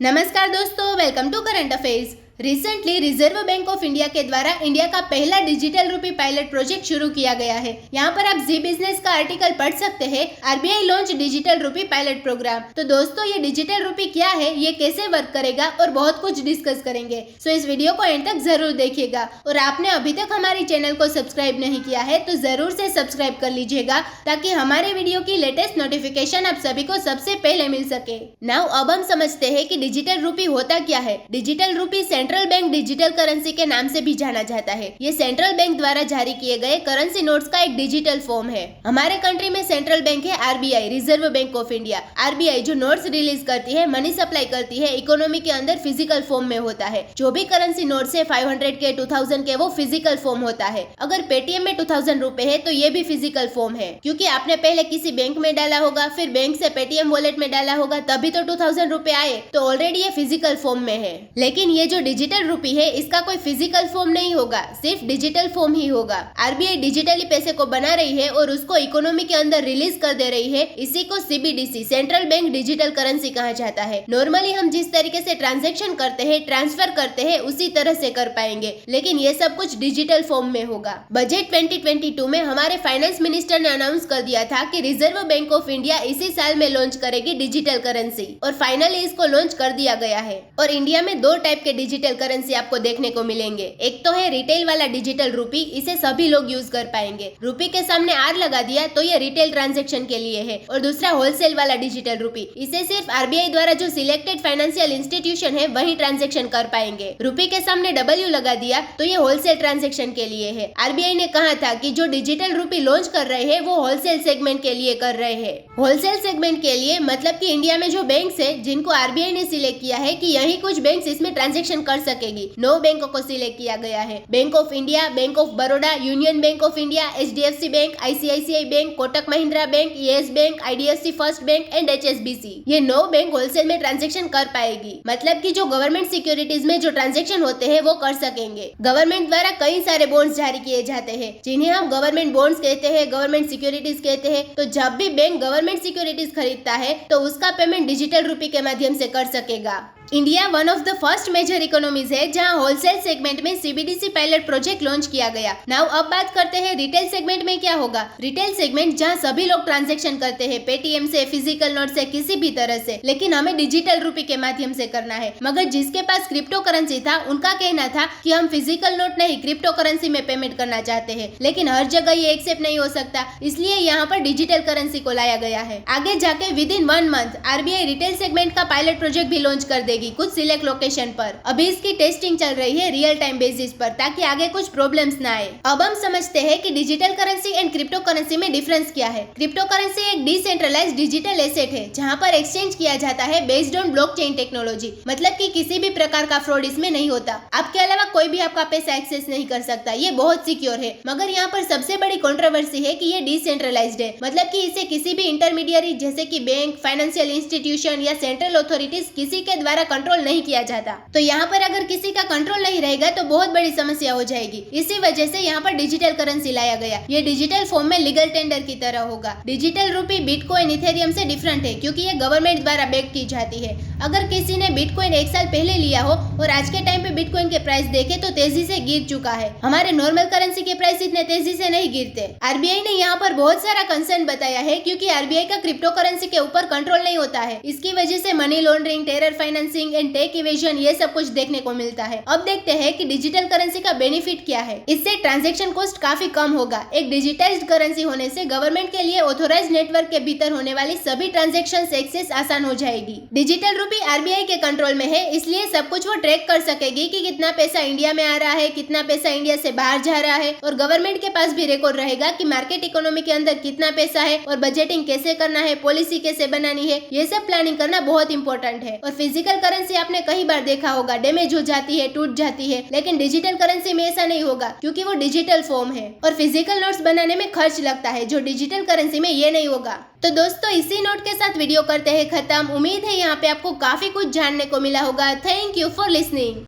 नमस्कार दोस्तों, welcome to current affairs. Recently reserve bank of India के द्वारा इंडिया का पहला डिजिटल रूपी पायलट प्रोजेक्ट शुरू किया गया है। यहाँ पर आप जी बिजनेस का आर्टिकल पढ़ सकते हैं, RBI launch digital rupee pilot program. तो दोस्तों, ये डिजिटल रूपी क्या है, ये कैसे वर्क करेगा और बहुत कुछ डिस्कस करेंगे। सो इस वीडियो को एंड तक जरूर देखिएगा। और आपने अभी तक हमारे चैनल को सब्सक्राइब नहीं किया है तो जरूर से सब्सक्राइब कर लीजिएगा, ताकि हमारे वीडियो की लेटेस्ट नोटिफिकेशन आप सभी को सबसे पहले मिल सके। नाउ अब हम समझते हैं कि डिजिटल रूपी होता क्या है। डिजिटल रूपी सेंट्रल बैंक डिजिटल करेंसी के नाम से भी जाना जाता है। ये सेंट्रल बैंक द्वारा जारी किए गए करेंसी नोट्स का एक डिजिटल फॉर्म है। हमारे कंट्री में सेंट्रल बैंक है RBI, reserve bank of India. RBI जो नोट्स रिलीज करती है, मनी सप्लाई करती है, इकोनॉमी के अंदर फिजिकल फॉर्म में होता है। जो भी करेंसी नोट्स है 500 के 2000 के, वो फिजिकल फॉर्म होता है। अगर पेटीएम में 2000 रुपए है तो ये भी फिजिकल फॉर्म है, क्योंकि आपने पहले किसी बैंक में डाला होगा, फिर बैंक से पेटीएम वॉलेट में डाला होगा, तभी तो 2000 रुपए आए। तो ऑलरेडी ये फिजिकल फॉर्म में है। लेकिन ये जो डिजिटल रूपी है, इसका कोई फिजिकल फॉर्म नहीं होगा, सिर्फ डिजिटल फॉर्म ही होगा। आरबीआई डिजिटली पैसे को बना रही है और उसको इकोनॉमी के अंदर रिलीज कर दे रही है। इसी को CBDC, central bank digital currency कहा जाता है। नॉर्मली हम जिस तरीके से ट्रांजैक्शन करते हैं, ट्रांसफर करते हैं, उसी तरह से कर पाएंगे, लेकिन ये सब कुछ डिजिटल फॉर्म में होगा। बजट 2022 में हमारे फाइनेंस मिनिस्टर ने अनाउंस कर दिया था कि रिजर्व बैंक ऑफ इंडिया इसी साल में लॉन्च करेगी डिजिटल करेंसी, और फाइनली इसको लॉन्च कर दिया गया है। और इंडिया में दो टाइप के डिजिटल करेंसी आपको देखने को मिलेंगे। एक तो है रिटेल वाला डिजिटल रूपी, इसे सभी लोग यूज कर पाएंगे। रूपी के सामने आर लगा दिया तो ये रिटेल ट्रांजैक्शन के लिए है। और दूसरा होलसेल वाला डिजिटल रूपी, इसे सिर्फ आरबीआई द्वारा जो सिलेक्टेड फाइनेंशियल इंस्टीट्यूशन है वही ट्रांजैक्शन कर पाएंगे। रूपी के सामने डब्ल्यू लगा दिया तो ये होलसेल ट्रांजैक्शन के लिए है। आरबीआई ने कहा था कि जो डिजिटल रूपी लॉन्च कर रहे हैं वो होलसेल सेगमेंट के लिए कर रहे हैं। होलसेल सेगमेंट के लिए मतलब कि इंडिया में जो बैंक है जिनको आरबीआई ने सिलेक्ट किया है कि यही कुछ बैंक इसमें ट्रांजैक्शन कर सकेगी, 9 बैंकों को सिलेक्ट किया गया है। Bank of India, bank of Baroda, union bank of India, HDFC bank, ICICI bank, Kotak Mahindra bank, yes bank, IDFC first bank and HSBC. ये 9 बैंक होलसेल में ट्रांजैक्शन कर पाएगी। मतलब कि जो गवर्नमेंट सिक्योरिटीज में जो ट्रांजैक्शन होते हैं वो कर सकेंगे। गवर्नमेंट द्वारा कई सारे बॉन्ड्स जारी किए जाते हैं, जिन्हें हम गवर्नमेंट बॉन्ड्स कहते हैं, गवर्नमेंट सिक्योरिटीज कहते हैं। तो जब भी बैंक गवर्नमेंट सिक्योरिटीज खरीदता है तो उसका पेमेंट डिजिटल रूपी के माध्यम से कर सकेगा। India one of the first major economies है जहां होलसेल सेगमेंट में सीबीडीसी पायलट प्रोजेक्ट लॉन्च किया गया। नाउ अब बात करते हैं रिटेल सेगमेंट में क्या होगा। रिटेल सेगमेंट जहां सभी लोग ट्रांजैक्शन करते हैं, पेटीएम से, फिजिकल नोट से, किसी भी तरह से, लेकिन हमें डिजिटल रूपी के माध्यम से करना है। मगर जिसके पास क्रिप्टो करेंसी था, उनका कहना था कि हम फिजिकल नोट नहीं, क्रिप्टो करेंसी में पेमेंट करना चाहते हैं, लेकिन हर जगह ये एक्सेप्ट नहीं हो सकता, इसलिए यहाँ पर डिजिटल करेंसी को लाया गया है। आगे जाके with in 1 month RBI retail segment का पायलट प्रोजेक्ट भी लॉन्च कर देगी कुछ सिलेक्ट लोकेशन पर। अभी इसकी टेस्टिंग चल रही है रियल टाइम बेसिस पर, ताकि आगे कुछ प्रॉब्लम्स ना आए। अब हम समझते हैं कि digital currency and crypto currency में डिफरेंस क्या है। क्रिप्टो करेंसी एक डिसेंट्रलाइज्ड डिजिटल एसेट है जहां पर एक्सचेंज किया जाता है बेस्ड ऑन ब्लॉकचेन टेक्नोलॉजी। मतलब कि किसी भी प्रकार का फ्रॉड इसमें नहीं होता। आपके अलावा कोई भी आपका पैसा एक्सेस नहीं कर सकता। ये बहुत सिक्योर है। मगर यहाँ पर सबसे बड़ी कंट्रोवर्सी है कि ये डिसेंट्रलाइज्ड है, मतलब कि इसे किसी भी इंटरमीडियरी जैसे कि बैंक, फाइनेंशियल इंस्टीट्यूशन या सेंट्रल अथॉरिटीज किसी के द्वारा कंट्रोल नहीं किया जाता। तो यहाँ पर अगर किसी का कंट्रोल नहीं रहेगा तो बहुत बड़ी समस्या हो जाएगी। इसी वजह से यहाँ पर डिजिटल करेंसी लाया गया। ये डिजिटल फॉर्म में लीगल टेंडर की तरह होगा। डिजिटल रूपी बिटकॉइन, इथेरियम से डिफरेंट है, क्योंकि ये गवर्नमेंट द्वारा बैक की जाती है। अगर किसी ने बिटकॉइन 1 साल पहले लिया हो और आज के टाइम पे बिटकॉइन के प्राइस देखे तो तेजी से गिर चुका है। हमारे नॉर्मल करेंसी के प्राइस इतने तेजी से नहीं गिरते। आरबीआई ने यहाँ पर बहुत सारा कंसर्न बताया है, क्योंकि आरबीआई का क्रिप्टो करेंसी के ऊपर कंट्रोल नहीं होता है। इसकी वजह से money laundering, terror financing and tax evasion, ये सब कुछ देखने को मिलता है। अब देखते हैं कि डिजिटल करेंसी का बेनिफिट क्या है। इससे ट्रांजैक्शन कॉस्ट काफी कम होगा। एक डिजिटाइज्ड करेंसी होने से गवर्नमेंट के लिए ऑथोराइज्ड नेटवर्क के भीतर होने वाली सभी ट्रांजैक्शंस एक्सेस आसान हो जाएगी। डिजिटल रूपी आरबीआई के कंट्रोल में है, इसलिए सब कुछ वो ट्रैक कर सकेगी कि कितना पैसा इंडिया में आ रहा है, कितना पैसा इंडिया से बाहर जा रहा है। और गवर्नमेंट के पास भी रिकॉर्ड रहेगा कि मार्केट इकोनॉमी के अंदर कितना पैसा है और बजटिंग कैसे करना है, पॉलिसी कैसे बनानी है। ये सब प्लानिंग करना बहुत इंपॉर्टेंट है। और फिजिकल करेंसी आपने कई बार देखा होगा, डैमेज हो जाती है, टूट जाती है, लेकिन डिजिटल करेंसी में ऐसा नहीं होगा, क्योंकि वो डिजिटल फॉर्म है। और फिजिकल नोट्स बनाने में खर्च लगता है, जो डिजिटल करेंसी में ये नहीं होगा। तो दोस्तों, इसी नोट के साथ वीडियो करते हैं खत्म। उम्मीद है यहाँ पे आपको काफी कुछ जानने को मिला होगा। Thank you for listening.